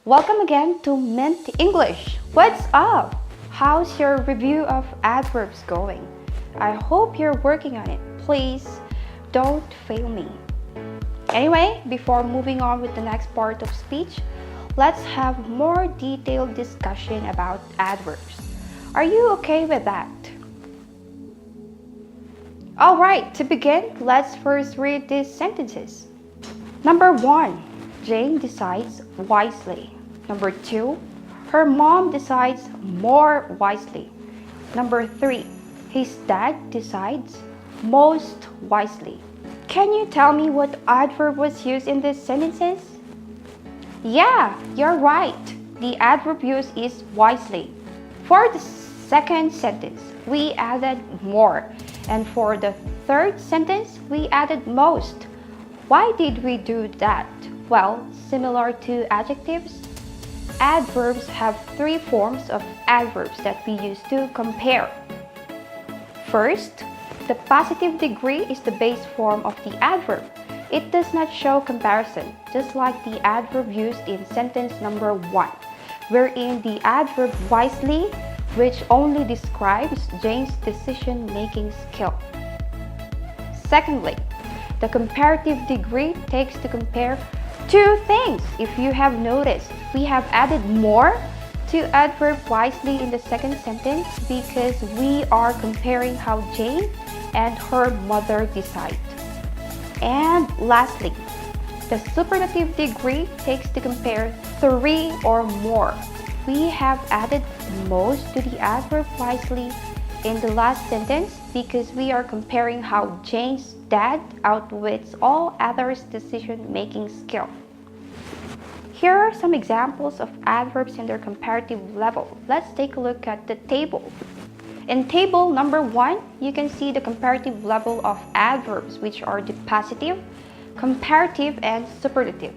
Welcome again to Mint English. What's up? How's your review of adverbs going? I hope you're working on it. Please don't fail me. Anyway, before moving on with the next part of speech, let's have more detailed discussion about adverbs. Are you okay with that? Alright, to begin, let's first read these sentences. Number 1. Jane decides wisely. Number 2. Her mom decides more wisely. Number 3. His dad decides most wisely. Can you tell me what adverb was used in these sentences? Yeah, you're right. The adverb used is wisely. For the second sentence, we added more. And for the third sentence, we added most. Why did we do that? Well, similar to adjectives, adverbs have three forms of adverbs that we use to compare. First, the positive degree is the base form of the adverb. It does not show comparison, just like the adverb used in sentence number 1, wherein the adverb wisely, which only describes Jane's decision-making skill. Secondly, the comparative degree takes to compare two things. If you have noticed, we have added more to adverb wisely in the second sentence because we are comparing how Jane and her mother decide. And lastly, the superlative degree takes to compare three or more. We have added most to the adverb wisely in the last sentence because we are comparing how Jane's dad outwits all others' decision-making skill. Here are some examples of adverbs in their comparative level. Let's take a look at the table. In table number 1, you can see the comparative level of adverbs, which are the positive, comparative, and superlative.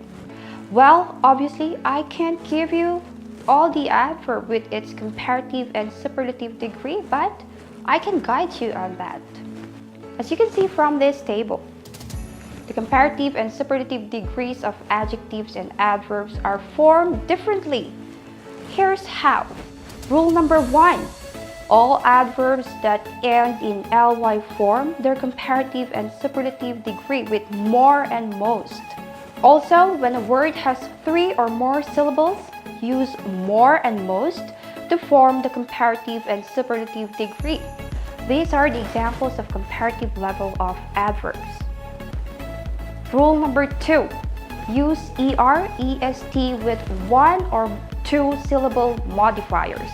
Well, obviously, I can't give you all the adverb with its comparative and superlative degree, but I can guide you on that. As you can see from this table, the comparative and superlative degrees of adjectives and adverbs are formed differently. Here's how. Rule number 1. All adverbs that end in ly form their comparative and superlative degree with more and most. Also, when a word has 3 or more syllables, use more and most to form the comparative and superlative degree. These are the examples of comparative level of adverbs. Rule number 2. Use er, est with 1 or 2 syllable modifiers.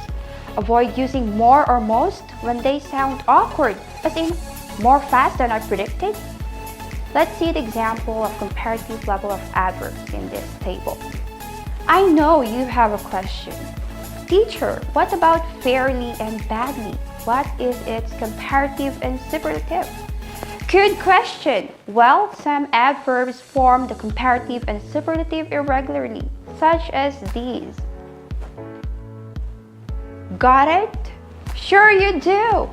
Avoid using more or most when they sound awkward, as in more fast than I predicted. Let's see the example of comparative level of adverbs in this table. I know you have a question. Teacher, what about fairly and badly? What is its comparative and superlative? Good question. Well, some adverbs form the comparative and superlative irregularly, such as these. Got it? Sure you do!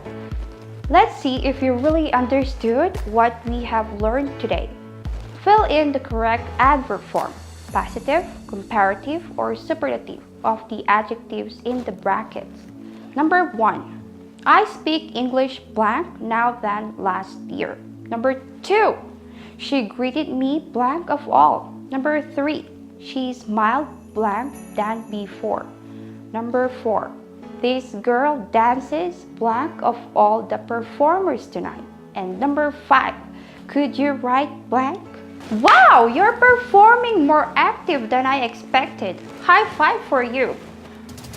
Let's see if you really understood what we have learned today. Fill in the correct adverb form, positive, comparative, or superlative of the adjectives in the brackets. Number 1. I speak English blank now than last year. Number 2. She greeted me blank of all. Number 3. She smiled blank than before. Number 4. This girl dances blank of all the performers tonight. And number 5. Could you write blank? Wow, you're performing more active than I expected. High five for you.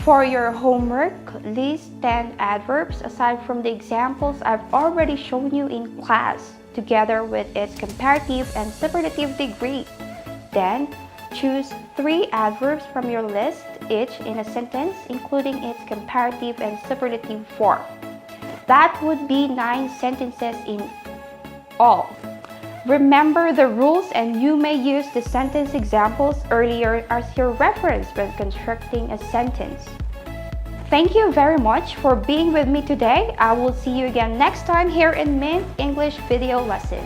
For your homework, list 10 adverbs aside from the examples I've already shown you in class, together with its comparative and superlative degree. Then, choose 3 adverbs from your list, each in a sentence, including its comparative and superlative form. That would be 9 sentences in all. Remember the rules, and you may use the sentence examples earlier as your reference when constructing a sentence. Thank you very much for being with me today. I will see you again next time here in Mint English video lesson.